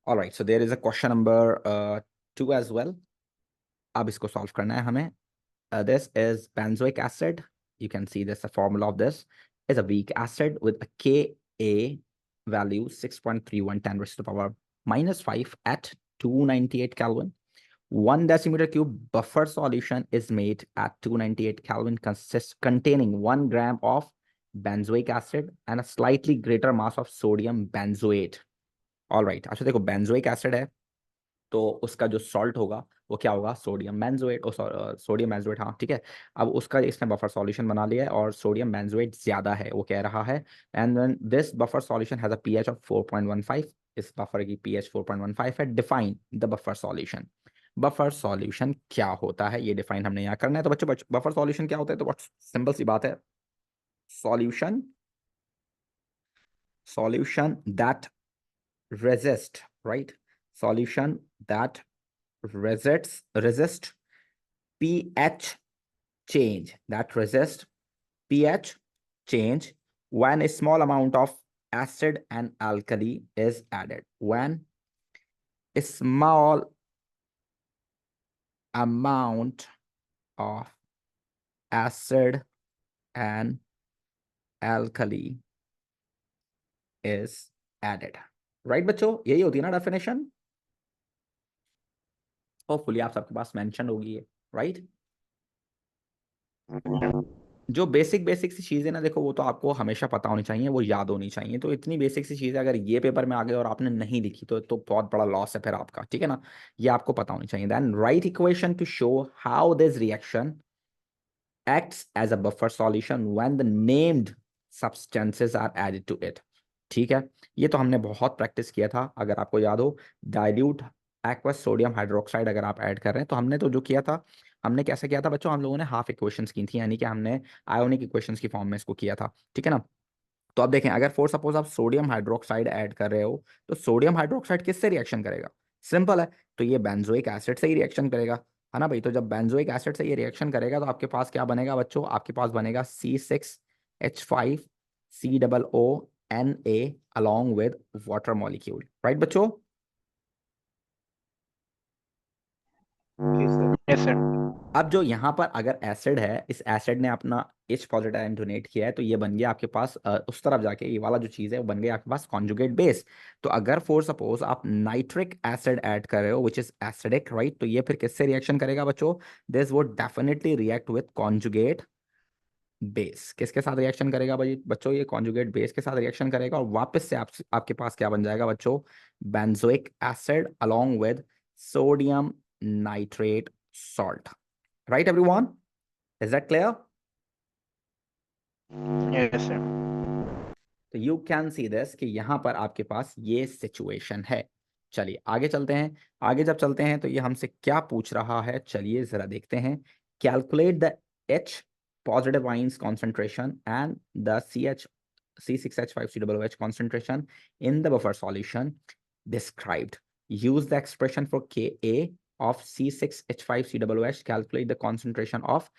All right, so there is a question number 2 as well. अब इसको solve करना है हमें. This is benzoic acid. You can see this, the formula of this is a weak acid with a Ka value 6.31 10 raised to the power -5 at 298 Kelvin. 1 decimeter cube buffer solution is made at 298 Kelvin, containing 1 gram of benzoic acid and a slightly greater mass of sodium benzoate. All right, अच्छा देखो benzoic acid है तो उसका जो salt होगा वो क्या होगा, सोडियम बेंजोएट, सोडियम बेंजोएट, हाँ ठीक है. अब उसका इसने बफर सॉल्यूशन बना लिया है और सोडियम बेंजोएट ज्यादा है वो कह रहा है. And then this buffer solution has a pH of 4.15. इस बफर की पीएच 4.15 है. Define the buffer solution. Buffer solution क्या होता है ये डिफाइन हमने यहाँ करना है. तो बच्चों बफर सॉल्यूशन क्या होता है, तो बहुत सिंपल सी बात है. Solution solution that resist, right, solution that resist pH change, that resist pH change when a small amount of acid and alkali is added. When a small amount of acid and alkali is added. Right बच्चों, यही होती है ना definition. Hopefully आप सबके पास mention होगी है, right. जो बेसिक सी चीज़ है ना, देखो वो तो आपको हमेशा पता होनी चाहिए, वो याद होनी चाहिए. तो इतनी बेसिक सी चीज़ है, अगर ये पेपर में आ गए और आपने नहीं लिखी तो बहुत बड़ा लॉस है फिर आपका, ठीक है ना. ये आपको पता होनी चाहिए. Then write equation to show how this reaction acts as a buffer solution when the named substances are added to it. ठीक है, ये तो हमने बहुत प्रैक्टिस किया था. अगर आपको याद हो, डाइल्यूट एक्वस सोडियम हाइड्रोक्साइड अगर आप ऐड कर रहे हैं तो हमने तो जो किया था, हमने कैसे किया था बच्चों, हम लोगों ने हाफ इक्वेशंस की थी, यानी कि हमने आयोनिक इक्वेशंस की फॉर्म में इसको किया था, ठीक है ना. तो अब देखें, अगर फॉर सपोज आप सोडियम हाइड्रोक्साइड ऐड कर रहे हो तो सोडियम हाइड्रोक्साइड किससे रिएक्शन करेगा, सिंपल है, तो ये बेंजोइक एसिड से ही रिएक्शन करेगा, है ना भाई. तो जब बेंजोइक एसिड से ये रिएक्शन करेगा तो आपके पास क्या बनेगा बच्चों, आपके पास बनेगा C6H5COO along with water molecule, right बच्चों. Yes sir. अब जो यहाँ पर अगर एसिड है, इस एसिड ने अपना H पॉजिटिव आयन डोनेट किया है तो ये बन गया आपके पास उस तरफ जाके ये वाला जो चीज़ है वो बन गया आपके पास कॉन्जुगेट बेस. तो अगर फॉर सपोज आप नाइट्रिक एसिड ऐड कर रहे हो विच इज एसिडिक, राइट, तो ये फिर किससे रिएक्शन करेगा बच्चों, this would definitely react with conjugate base. किसके साथ रिएक्शन करेगा भाई बच्चों, ये कॉन्जुगेट बेस के साथ रिएक्शन करेगा और वापस से आपके पास क्या बन जाएगा बच्चों, benzoic acid along with sodium nitrate salt. Right, everyone? Is that clear? Yes sir. तो यू कैन सी दिस कि यहां पर आपके पास ये सिचुएशन है. चलिए आगे चलते हैं. आगे जब चलते हैं तो ये हमसे क्या पूछ रहा है, चलिए जरा देखते हैं. Calculate the H positive ions concentration and the C6H5COOH concentration in the buffer solution described. Use the expression for Ka of C6H5COOH. Calculate the concentration of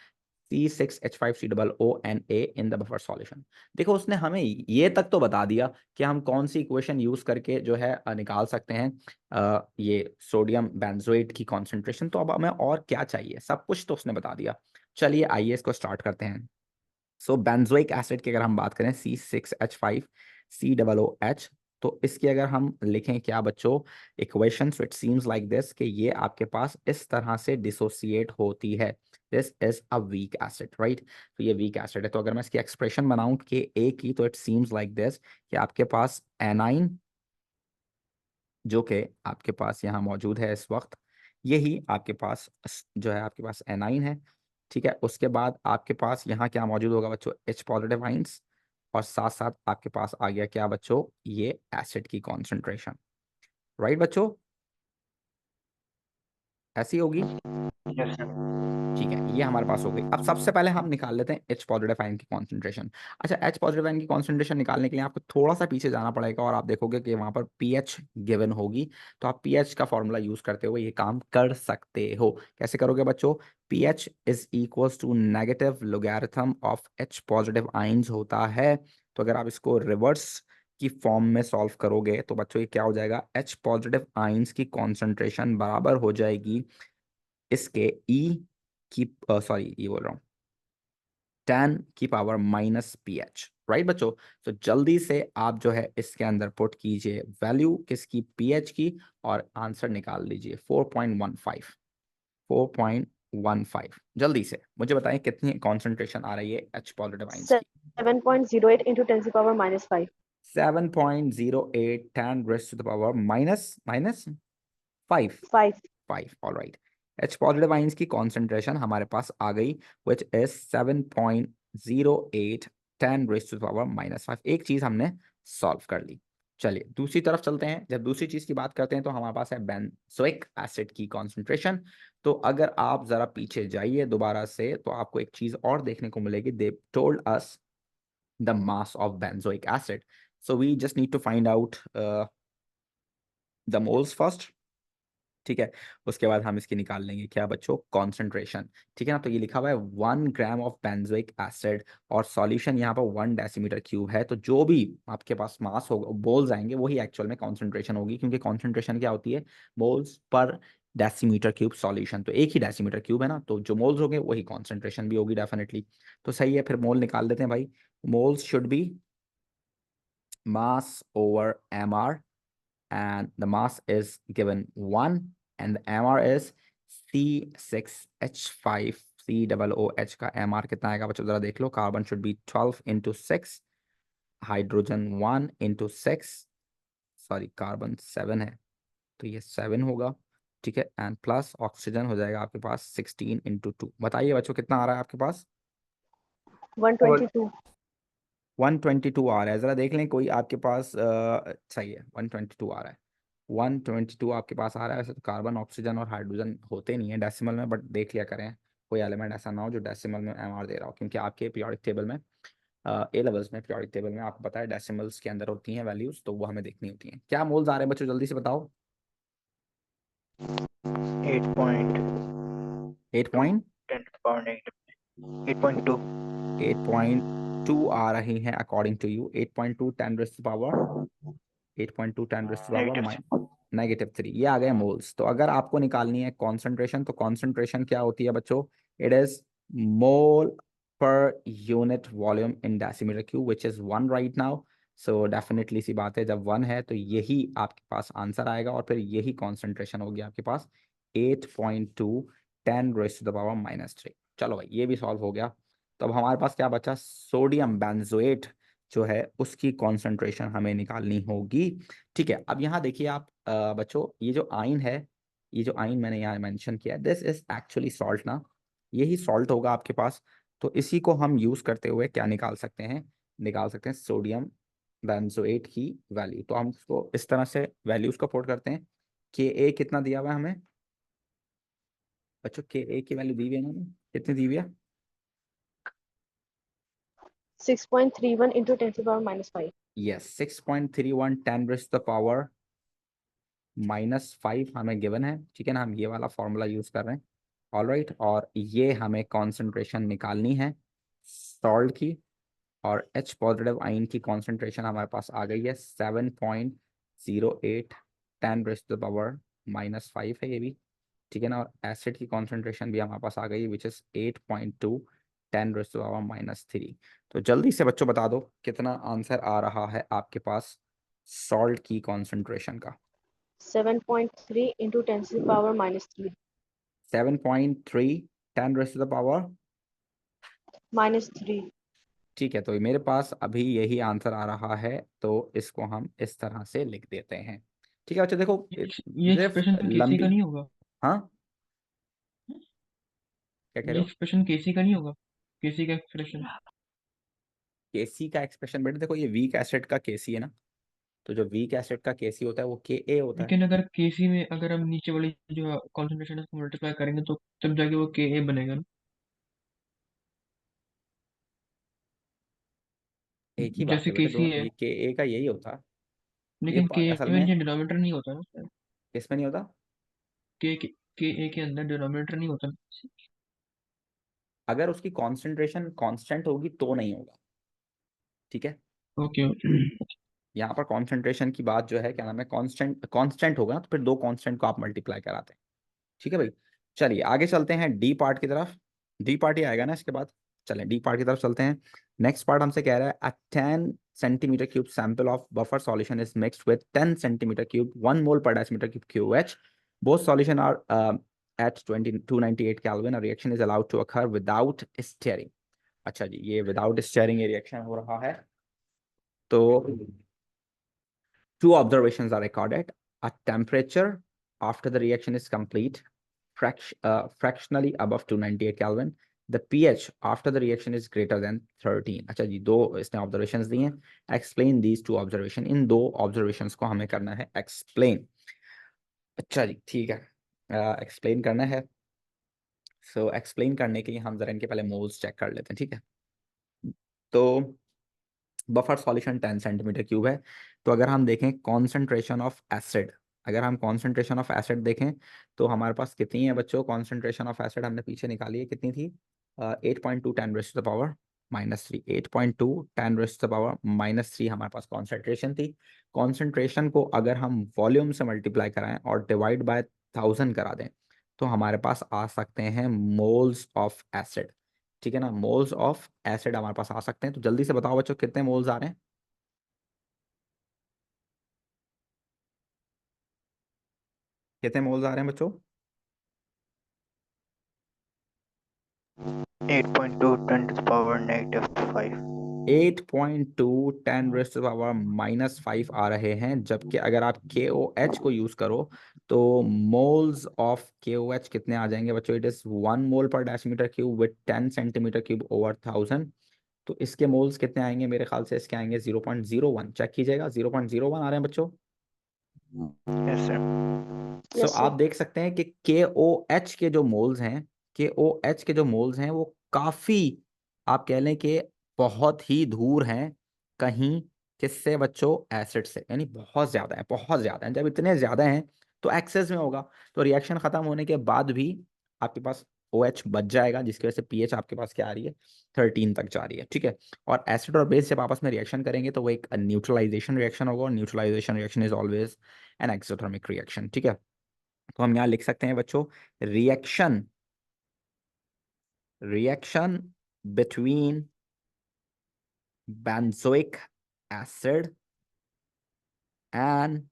C6H5COONA in the buffer solution. देखो उसने हमें ये तक तो बता दिया कि हम कौन सी इक्वेशन यूज करके जो है निकाल सकते हैं ये सोडियम बेंजोएट की कॉन्सेंट्रेशन. तो अब हमें और क्या चाहिए, सब कुछ तो उसने बता दिया. चलिए आइए इसको स्टार्ट करते हैं. सो बेंजोइक एसिड की अगर हम बात करें C6H5COOH, तो इसकी अगर हम लिखें क्या बच्चों equation, so it seems like this कि ये आपके पास इस तरह से डिसोसिएट होती है. This is a weak acid, right. तो ये वीक एसिड है. तो अगर मैं इसकी एक्सप्रेशन बनाऊं कि ए की, तो इट सीम्स लाइक दिस कि आपके पास एनाइन जो कि आपके पास यहाँ मौजूद है इस वक्त, यही आपके पास जो है आपके पास एनाइन है, ठीक है. उसके बाद आपके पास यहाँ क्या मौजूद होगा बच्चों, H पॉजिटिव आइंस, और साथ साथ आपके पास आ गया क्या बच्चों, ये एसिड की कॉन्सेंट्रेशन, राइट बच्चों, ऐसी होगी. Yes sir. ठीक है, ये हमारे पास हो गई. अब सबसे पहले हम निकाल लेते हैं H पॉजिटिव आयन की कॉन्सेंट्रेशन. अच्छा, H पॉजिटिव आयन की कॉन्सेंट्रेशन निकालने के लिए आपको थोड़ा सा पीछे जाना पड़ेगा और आप देखोगे कि वहां पर पीएच गिवन होगी. तो आप पीएच का फॉर्मूला यूज करते हुए ये काम कर सकते हो. कैसे करोगे बच्चों, pH is equals to negative logarithm of H positive ions होता है. तो अगर आप इसको रिवर्स की फॉर्म में सॉल्व करोगे तो बच्चों ये क्या हो जाएगा, H पॉजिटिव आइंस की कॉन्सेंट्रेशन बराबर हो जाएगी इसके E की, सॉरी ये बोल रहा हूँ, 10 की पावर माइनस pH, राइट बच्चों। तो जल्दी से आप जो है इसके अंदर पुट कीजिए वैल्यू किसकी, pH की, और आंसर निकाल लीजिए 4.15। 4.15 जल्दी से मुझे बताएं कितनी कॉन्सेंट्रेशन आ रही है H पॉजिटिव आइंस की। 7.08 into 10 to the power minus 5. 7.08 10 raised to the power minus 5। 5. 5 all right. H positive ions की कॉन्सेंट्रेशन हमारे पास आ गई which is 7.08 10 raise to the power minus 5। एक चीज हमने सॉल्व कर ली। चलिए दूसरी तरफ चलते हैं। जब दूसरी चीज की बात करते हैं तो हमारे पास है बेंजोइक एसिड की कॉन्सेंट्रेशन। तो अगर आप जरा पीछे जाइए दोबारा से तो आपको एक चीज और देखने को मिलेगी। They told us the mass of benzoic acid. So we just need to find out the moles first. ठीक है, उसके बाद हम इसकी निकाल लेंगे क्या बच्चों, कॉन्सेंट्रेशन। ठीक है ना। तो ये लिखा हुआ है 1 ग्राम ऑफ बेंजोइक एसिड और सॉल्यूशन यहाँ पर 1 डेसीमीटर क्यूब है। तो जो भी आपके पास मास होगा, मोल्स आएंगे, वही एक्चुअल में कॉन्सेंट्रेशन होगी, क्योंकि कॉन्सेंट्रेशन क्या होती है, moles per decimetre cube solution. तो एक ही डेसीमीटर क्यूब है ना, तो जो मोल्स होंगे वही कॉन्सेंट्रेशन भी होगी डेफिनेटली। तो सही है, फिर मोल निकाल देते हैं भाई। Moles should be mass over mr, and the mass is given 1 and the mr is C6H5 COOH का mr कितना आएगा बच्चों, जरा देख लो। Carbon should be 12 into 6, hydrogen 1 into 6, sorry carbon 7 है तो ये 7 होगा। ठीक है, एंड प्लस ऑक्सीजन हो जाएगा आपके पास 16 into 2। बताइए बच्चों कितना आ रहा है आपके पास, 122. 122 आ रहा है। जरा देख लें कोई आपके पास, सही है 122 आ रहा है। 122 आपके पास आ रहा है। वैसे तो कार्बन ऑक्सीजन और हाइड्रोजन होते नहीं है डेसिमल में, बट देख लिया करें कोई एलिमेंट ऐसा ना हो जो डेसिमल में एमआर दे रहा हो, क्योंकि आपके पीरियोडिक टेबल में, ए लेवल्स में, पीरियोडिक टेबल में आपको पता है डेसिमल्स के अंदर होती हैं वैल्यूज, तो वो हमें देखनी होती हैं। क्या मोल्स आ रहे हैं बच्चों, जल्दी से बताओ। 8 point 8 2 point 10 to the power negative 8.2 8.2 आ रही हैं according to you. 8.2 10 raise to power 8.2 10 raise to power negative -3, ये आ गए मोल्स। तो अगर आपको निकालनी है कॉन्सेंट्रेशन, तो कॉन्सेंट्रेशन क्या होती है बच्चों, it is mole per unit volume in decimetre cube which is 1 right now. So definitely सी बात है, जब 1 है तो यही आपके पास आंसर आएगा, और फिर यही कॉन्सेंट्रेशन होगी आपके पास 8.2 10 रेज़ टू द पावर -3। चलो भाई ये भी सॉल्व हो गया। तो अब हमारे पास क्या बचा, सोडियम बेंजोएट जो है उसकी कॉन्सेंट्रेशन हमें निकालनी होगी। ठीक है, अब यहाँ देखिए आप बच्चों, ये जो आइन है, ये जो आइन मैंने यहाँ मेंशन किया है, दिस इज एक्चुअली सॉल्ट ना, यही सॉल्ट होगा आपके पास। तो इसी को हम यूज करते हुए क्या निकाल सकते हैं, निकाल सकते हैं सोडियम बेंजोएट की वैल्यू। तो हम उसको इस तरह से वैल्यूज को पुट करते हैं। के ए कितना दिया हुआ है हमें बच्चों, के ए की वैल्यू दी हुई है ना, कितनी दी हुई है, 6.31 into 10 to the power minus 5. Yes 6.31 10 raise to the power -5 हमें गिवन है। ठीक है ना, हम ये वाला फॉर्मूला यूज कर रहे हैं। ऑल राइट, और ये हमें कॉन्सेंट्रेशन निकालनी है सॉल्ट की, और H पॉजिटिव आइन की कॉन्सेंट्रेशन हमारे पास आ गई है 7.08 10 रेज़ टू द पावर -5 है ये भी। ठीक है ना, और एसिड की कॉन्सेंट्रेशन भी हमारे पास आ गई which is 8.2 10 raise to the power -3। तो जल्दी से बच्चों बता दो कितना आंसर आ रहा है आपके पास सॉल्ट की कॉन्सेंट्रेशन का। 7.3 into 10 to the power minus 3. 7.3 10 raise to the power, Minus 3. ठीक है। तो मेरे पास अभी यही आंसर आ रहा है, तो इसको हम इस तरह से लिख देते हैं। ठीक है बच्चों, देखो ये सिर्फ एक्सप्रेशन तो केसी का लंबी, नहीं होगा। हाँ क्या कह ये रहे हो, एक्सप्रेशन केसी का नहीं होगा, केसी का एक्सप्रेशन। केसी का एक्सप्रेशन, बेटा देखो ये वीक एसिड का केसी है ना, तो जो वीक एसिड का केसी होता है वो के ए होता है। लेकिन अगर केसी में अगर हम नीचे वाली जो कॉन्सेंट्रेशन है उसको मल्टीप्लाई करेंगे तो तब जाके वो के ए बनेगा ना। एक ही बात जैसे है बेटा, केसी दोनों है, ये के ए का यही होता है। ये लेकिन के असल ए में में नीचे डिनोमिनेटर नहीं होता ना। इसमें नहीं होता। के ए के अंदर डिनोमिनेटर नहीं होता ना। अगर उसकी कॉन्सेंट्रेशन कांस्टेंट होगी तो नहीं होगा। ठीक है, ओके। यहाँ पर कॉन्सेंट्रेशन की बात जो है क्या नाम है, कांस्टेंट होगा ना, तो फिर दो कांस्टेंट को आप मल्टीप्लाई कराते हैं। ठीक है भाई, चलिए आगे चलते हैं डी पार्ट की तरफ। डी पार्ट ही आएगा ना इसके बाद, चलें डी पार्ट की तरफ चलते हैं। नेक्स्ट पार्ट हमसे कह रहा है अ 10 centimetre cube sample of buffer solution is mixed with 10 centimetre cube 1 mole per decimeter cube QH. Both solution are at 298 Kelvin. A reaction is allowed to occur without stirring. अच्छा जी, ये without steering ये reaction हो रहा है। तो two observations are recorded. A temperature after the reaction is complete, fractionally above 298 Kelvin. The pH after the reaction is greater than 13. अच्छा जी, दो इसने ऑब्जर्वेशंस दिए हैं। एक्सप्लेन दीज टू ऑब्जर्वेशन, इन दो ऑब्जर्वेशंस को हमें करना है एक्सप्लेन। अच्छा जी ठीक है, एक्सप्लेन करना है। सो एक्सप्लेन करने के लिए हम जरा इनके पहले मोल्स चेक कर लेते हैं, ठीक है। तो बफर सॉल्यूशन 10 सेंटीमीटर क्यूब है। तो अगर हम देखें कॉन्सेंट्रेशन ऑफ एसिड, अगर हम कॉन्सेंट्रेशन ऑफ एसिड देखें तो हमारे पास कितनी है बच्चों, कॉन्सेंट्रेशन ऑफ एसिड हमने पीछे निकाली है, कितनी थी, 8.2 10⁻⁻3, 8.2 10⁻⁻3 हमारे पास कॉन्सेंट्रेशन थी। कॉन्सेंट्रेशन को अगर हम वॉल्यूम से मल्टीप्लाई कराएं और डिवाइड बाय 1000 करा दें तो हमारे पास आ सकते हैं मोल्स ऑफ एसिड। ठीक है ना, मोल्स ऑफ एसिड हमारे पास आ सकते हैं। तो जल्दी से बताओ बच्चों कितने मोल्स आ रहे हैं, कितने मोल्स आ रहे हैं बच्चों? 8.2 10⁻⁻5। 8.2 10⁻⁻5 आ रहे हैं। जबकि अगर आप KOH को यूज करो तो मोल्स ऑफ KOH कितने आ जाएंगे बच्चों, it is 1 mole per decimetre cube with 10 centimetre cube over 1000। तो इसके मोल्स कितने आएंगे, मेरे ख्याल से इसके आएंगे 0.01, चेक कीजिएगा 0.01 आ रहे हैं बच्चों। Yes sir. So Yes, sir. आप देख सकते हैं कि KOH के जो मोल्स हैं, KOH के जो मोल्स हैं वो काफी, आप कह लें कि बहुत ही दूर हैं कहीं, किससे बच्चों, एसिड से, यानी बहुत ज्यादा है, बहुत ज्यादा है। जब इतने ज्यादा हैं तो एक्सेस में होगा, तो रिएक्शन खत्म होने के बाद भी आपके पास OH बच जाएगा, जिसकी वजह से पीएच आपके पास क्या आ रही है, 13 तक जा रही है। ठीक है, और एसिड और बेस जब आपस में रिएक्शन करेंगे तो वो एक न्यूट्रलाइजेशन रिएक्शन होगा, और neutralisation reaction is always an exothermic reaction. ठीक है, तो हम यहाँ लिख सकते हैं बच्चों, reaction reaction between benzoic acid and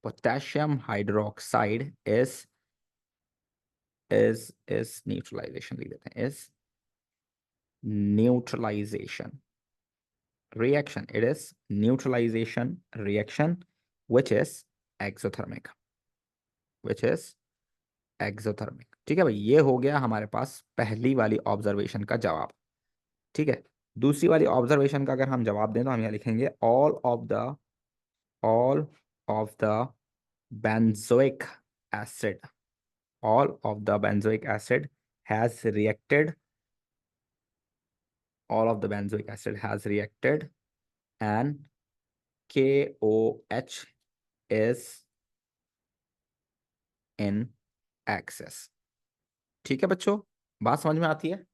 potassium hydroxide is neutralization, लिख देते हैं, is neutralization reaction. It is neutralization reaction which is exothermic, which is exothermic। ठीक है भाई, ये हो गया हमारे पास पहली वाली ऑब्जर्वेशन का जवाब। ठीक है, दूसरी वाली ऑब्जर्वेशन का अगर हम जवाब दें तो हम यहाँ लिखेंगे all of the benzoic acid all of the benzoic acid has reacted all of the benzoic acid has reacted and KOH is in excess। ठीक है बच्चों, बात समझ में आती है?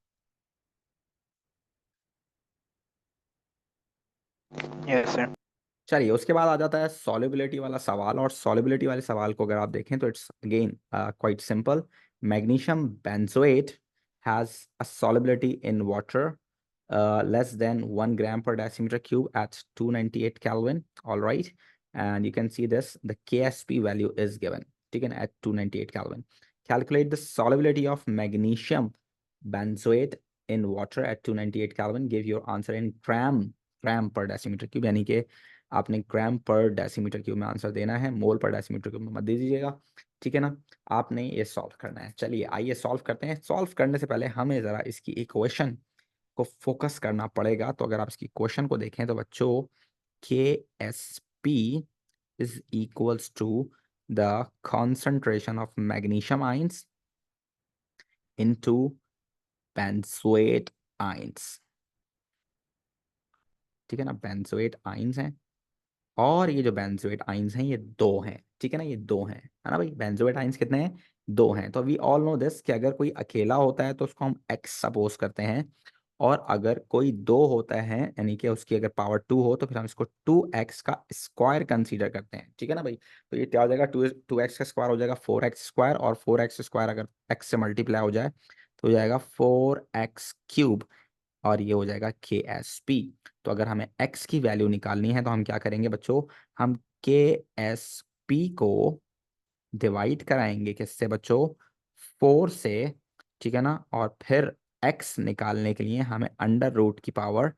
Yes sir. चलिए उसके बाद आ जाता है सॉल्युबिलिटी वाला सवाल, और सॉल्युबिलिटी वाले सवाल को अगर आप देखें तो it's again quite simple. Magnesium benzoate has a solubility in water less than 1 gram per decimeter cube at 298 Kelvin. All right, and you can see this, the KSP value is given, taken at 298 Kelvin. Calculate the solubility of magnesium benzoate in water at 298 Kelvin. Give your answer in gram per decimeter cube, यानी कि आपने ग्राम पर decimetre cube में answer देना है, मोल per decimetre cube में मत दे दीजिएगा। ठीक है ना, आपने ये सॉल्व करना है। चलिए आइए सॉल्व करते हैं। सॉल्व करने से पहले हमें ज़रा इसकी इक्वेशन को फोकस करना पड़ेगा। तो अगर आप इसकी क्वेश्चन को देखें तो बच्चों, KSP is equals to the concentration of magnesium ions into benzoate ions. ठीक है ना, बेंजोएट आइंस हैं, और ये जो बेंजोएट आइंस हैं ये दो हैं। ठीक है ना, ये दो हैं, है ना भाई, बेंजोएट आइंस कितने हैं, दो हैं। तो वी ऑल नो दिस कि अगर कोई अकेला होता है तो उसको हम X सपोज करते हैं, और अगर कोई 2 होता है यानी कि उसकी अगर पावर 2 हो तो फिर हम इसको 2x का स्क्वायर कंसीडर करते हैं, ठीक है ना भाई। तो ये क्या हो जाएगा, 2x का स्क्वायर हो जाएगा 4x स्क्वायर, और 4x स्क्वायर अगर x से मल्टीप्लाई हो जाए तो हो जाएगा 4x क्यूब, और ये हो जाएगा KSP। तो अगर हमें x की वैल्यू निकालनी है तो हम क्या करेंगे बच्चों, हम KSP को डिवाइड कराएंगे किससे बच्चों, 4 से, ठीक है ना। और फिर x निकालने के लिए हमें अंडर रूट की पावर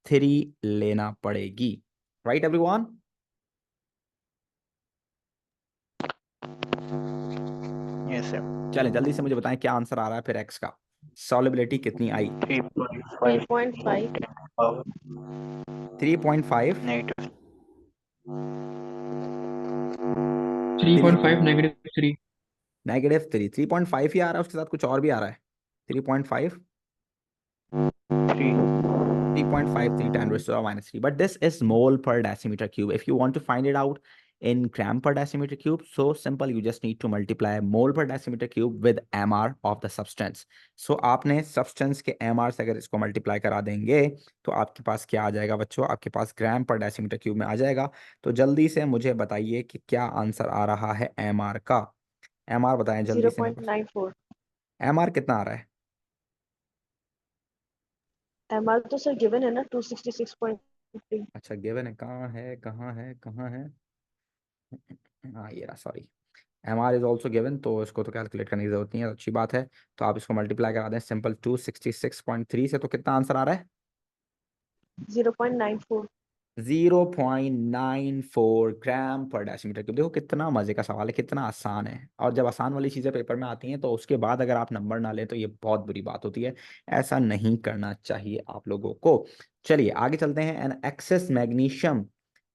3 लेना पड़ेगी, राइट एवरीवन। Yes, sir. चलें जल्दी से मुझे बताएं क्या आंसर आ रहा है फिर x का, सॉलिबिलिटी कितनी आई, 3.5 3.5 power 3.5, negative 3.5 -3। -3, 3.5 ही आ रहा है, उसके साथ कुछ और भी आ रहा है, 3.5, 3. 3.5, 3 10 raised to the minus 3. But this is mole per decimeter cube. If you want to find it out in gram per decimeter cube, so simple, you just need to multiply mole per decimeter cube with mr of the substance. So आपने substance के mr से अगर इसको multiply करा देंगे तो आपके पास क्या आ जाएगा बच्चों, आपके पास ग्राम पर डेसीमीटर क्यूब में आ जाएगा। तो जल्दी से मुझे बताइए कि क्या आंसर आ रहा है mr का, mr बताएं जल्दी से मेरे पास, 0.94। mr कितना आ रहा है। MR तो सर गिवन है ना 266.3। अच्छा गिवन है, कहाँ है कहाँ है कहाँ है, हाँ ये रहा, sorry. MR is also given, तो इसको तो कैलकुलेट करने की जरूरत नहीं है, अच्छी बात है। तो आप इसको मल्टीप्लाई करा दें सिंपल 266.3 से, तो कितना आंसर आ रहा है, 0.94। 0.94 ग्राम पर डेसीमीटर क्यूब। देखो कितना मजे का सवाल है, कितना आसान है। और जब आसान वाली चीजें पेपर में आती हैं तो उसके बाद अगर आप नंबर ना लें तो ये बहुत बुरी बात होती है, ऐसा नहीं करना चाहिए आप लोगों को। चलिए आगे चलते हैं। An excess magnesium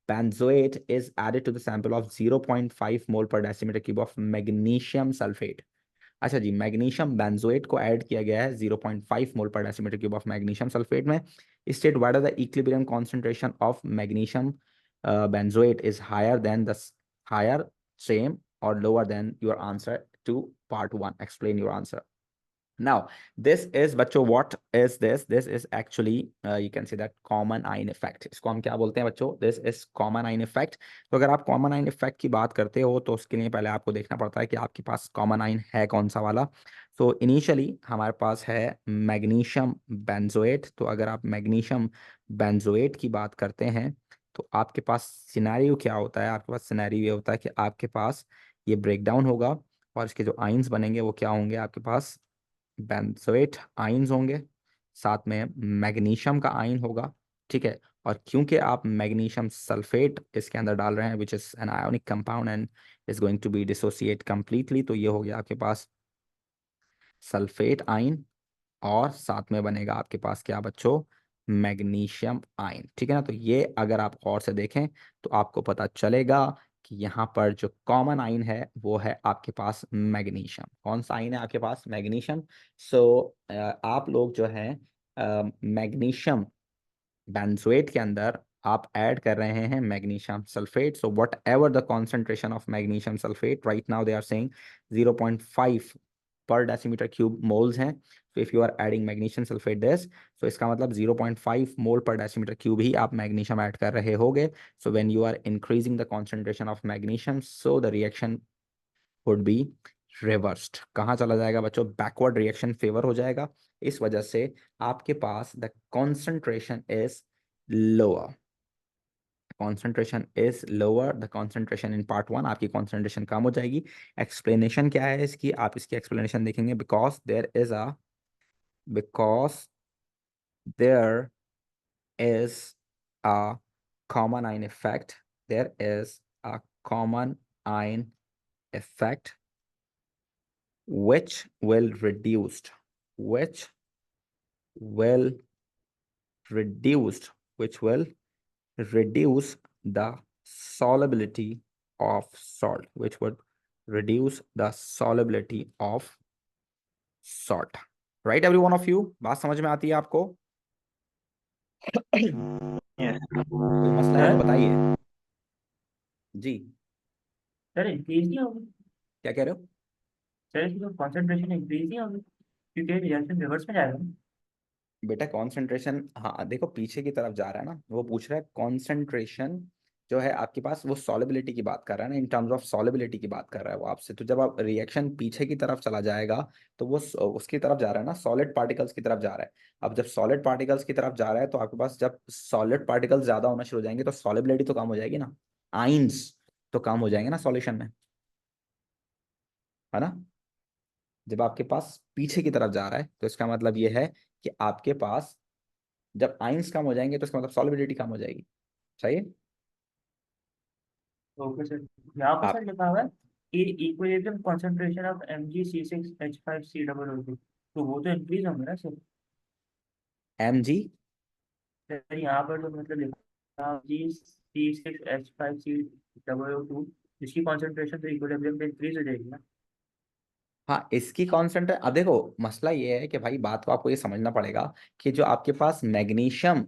benzoate is added to the sample of 0.5 mole per decimeter cube of magnesium sulfate। अच्छा जी, मैग्नीशियम बेंजोएट को ऐड किया गया है 0.5 mole per decimetre cube of magnesium sulfate में। State what are the equilibrium concentration of magnesium benzoate is higher than the higher, same or lower than your answer to part 1, explain your answer. Now, this is बच्चों, what is this? This is actually you can say that common ion effect। इसको हम क्या बोलते हैं बच्चों? This is common ion effect। तो अगर आप common ion effect की बात करते हो तो उसके लिए पहले आपको देखना पड़ता है कि आपके पास common ion है कौन सा वाला। तो इनिशियली हमारे पास है मैग्नीशियम बेंजोएट। तो अगर आप मैग्नीशियम बेंजोएट की बात करते हैं तो आपके पास सिनेरियो क्या होता है, आपके पास सिनेरियो ये होता है कि आपके पास ये ब्रेक डाउन होगा और इसके जो आइंस बनेंगे वो क्या होंगे, आपके पास बेंजोएट आयंस होंगे, साथ में मैग्नीशियम का आयन होगा, ठीक है। और क्योंकि आप मैग्नीशियम सल्फेट इसके अंदर डाल रहे हैं which is an ionic compound and is going to be dissociate completely, तो ये हो गया आपके पास सल्फेट आयन, और साथ में बनेगा आपके पास क्या बच्चों, मैग्नीशियम आयन, ठीक है ना। तो ये अगर आप गौर से देखें तो आपको पता चलेगा कि यहाँ पर जो कॉमन आयन है वो है आपके पास मैग्नीशियम। कौन सा आयन है आपके पास, मैग्नीशियम। सो आप लोग जो है मैग्नीशियम बेंजोएट के अंदर आप ऐड कर रहे हैं magnesium sulphate. So whatever the concentration of magnesium sulphate right now they are saying 0.5 per decimetre cube moles हैं। तो if you are adding magnesium sulphate this, तो इसका मतलब 0.5 मोल पर डेसीमीटर क्यूब ही आप magnesium add कर रहे होगे। So when you are increasing the concentration of magnesium, so the reaction would be reversed. कहाँ चला जाएगा बच्चों, बैकवर्ड रिएक्शन फेवर हो जाएगा। इस वजह से आपके पास the concentration is lower, the concentration in part 1, आपकी कॉन्सेंट्रेशन कम हो जाएगी। एक्सप्लेनेशन क्या है इसकी, आप इसकी एक्सप्लेनेशन देखेंगे, because there is a common ion effect, there is a common ion effect which will reduced which will reduced which will reduce the solubility of salt, which would reduce the solubility of salt, right every one of you, बात समझ में आती है आपको? Yes. कोई मसला है तो बताइए जी। सर इंक्रीज नहीं होगी, क्या कह रहे हो? सर इसकी तो कॉन्सेंट्रेशन इंक्रीज नहीं होगी क्योंकि रिएक्शन रिवर्स में जाएगा। बेटा कॉन्सेंट्रेशन, हाँ देखो पीछे की तरफ जा रहा है ना, वो पूछ रहा है कॉन्सेंट्रेशन जो है आपके पास, वो सॉलिबिलिटी की बात कर रहा है ना, इन टर्म्स ऑफ सॉलिबिलिटी की बात कर रहा है वो आपसे। तो जब आप रिएक्शन पीछे की तरफ चला जाएगा तो वो उसकी तरफ जा रहा है ना, सॉलिड पार्टिकल्स की तरफ जा रहा है। अब जब सॉलिड पार्टिकल्स की तरफ जा रहा है तो आपके पास जब सॉलिड पार्टिकल्स ज्यादा होना शुरू हो जाएंगे तो सॉलिबिलिटी तो कम हो जाएगी ना, आइंस तो कम हो जाएंगे ना सॉल्यूशन में, है ना। जब आपके पास पीछे की तरफ जा रहा है तो इसका मतलब ये है कि आपके पास जब आइंस कम हो जाएंगे तो इसका मतलब सॉलिबिलिटी कम हो जाएगी। सही है। ओके सर, यहाँ पर आप सर लिखा हुआ है कि इक्विलिब्रियम कंसंट्रेशन ऑफ MgC6H5COO2, तो वो तो इंक्रीज होंगे ना सर। mg सर यहाँ पर तो मतलब लिखा है MgC6H5COO2, जिसकी कॉन्सेंट्रेशन तो इक्विलिब्रियम पे इंक्रीज हो जाएगी ना। हाँ इसकी कांस्टेंट है। अब देखो मसला ये है कि भाई बात को आपको ये समझना पड़ेगा कि जो आपके पास मैग्नीशियम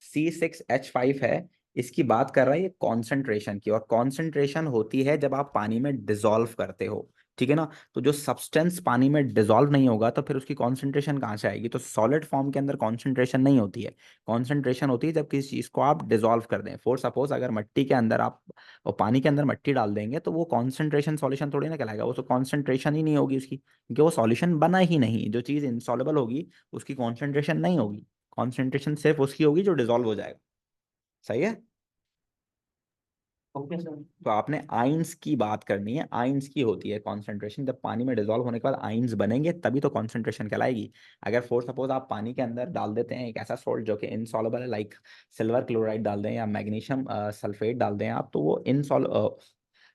C6H5 है, इसकी बात कर रहा है ये कॉन्सेंट्रेशन की, और कॉन्सेंट्रेशन होती है जब आप पानी में डिसॉल्व करते हो, ठीक है ना। तो जो सब्सटेंस पानी में डिसॉल्व नहीं होगा तो फिर उसकी कॉन्सेंट्रेशन कहाँ से आएगी। तो सॉलिड फॉर्म के अंदर कॉन्सेंट्रेशन नहीं होती है, कॉन्सेंट्रेशन होती है जब किसी चीज़ को आप डिसॉल्व कर दें। फॉर सपोज अगर मिट्टी के अंदर आप और पानी के अंदर मिट्टी डाल देंगे तो वो कॉन्सेंट्रेशन सॉल्यूशन थोड़ी ना कहलाएगा, वो तो कॉन्सेंट्रेशन ही नहीं होगी उसकी, क्योंकि वो सॉल्यूशन बना ही नहीं। जो चीज़ इंसॉल्युबल होगी उसकी कॉन्सेंट्रेशन नहीं होगी, कॉन्सेंट्रेशन सिर्फ उसकी होगी जो डिसॉल्व हो जाएगा। सही है। Okay sir. तो आपने आइंस की बात करनी है, आइंस की होती है कॉन्सेंट्रेशन, जब पानी में डिसॉल्व होने के बाद आइंस बनेंगे तभी तो कॉन्सेंट्रेशन कहलाएगी। अगर फॉर सपोज आप पानी के अंदर डाल देते हैं एक ऐसा सॉल्ट जो कि इनसॉल्युबल है, लाइक सिल्वर क्लोराइड डाल दें या मैग्नीशियम सल्फेट डाल दें आप, तो वो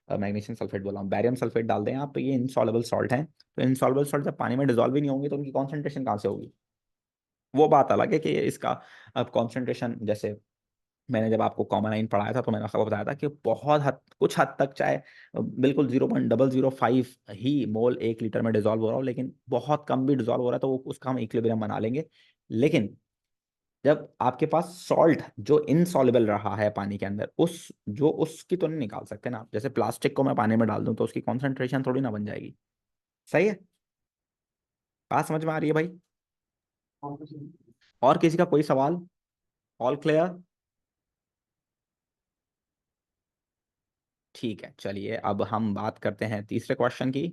मैग्नीशियम सल्फेट बोला हूँ, बैरियम सल्फेट डाल दें आप, तो ये इनसॉल्युबल सॉल्ट हैं। तो इनसॉल्युबल सॉल्ट जब पानी में डिसॉल्व ही नहीं होंगे तो उनकी कॉन्सेंट्रेशन कहाँ से होगी। वो बात अलग है कि इसका अब कॉन्सेंट्रेशन, जैसे मैंने जब आपको कॉमन आइन पढ़ाया था तो मैंने आपको बताया था कि बहुत हद, कुछ हद तक चाहे बिल्कुल 0.005 ही मोल 1 लीटर में डिजॉल्व हो रहा हो, लेकिन बहुत कम भी डिजॉल्व हो रहा है तो वो उसका हम इक्विलिब्रियम बना लेंगे। लेकिन जब आपके पास सॉल्ट जो इनसॉल्युबल रहा है पानी के अंदर, उस जो उसकी तो नहीं निकाल सकते ना आप। जैसे प्लास्टिक को मैं पानी में डाल दूं तो उसकी कॉन्सेंट्रेशन थोड़ी ना बन जाएगी। सही है। बात समझ में आ रही है भाई। Okay sir. और किसी का कोई सवाल। All clear. ठीक है चलिए अब हम बात करते हैं तीसरे क्वेश्चन की।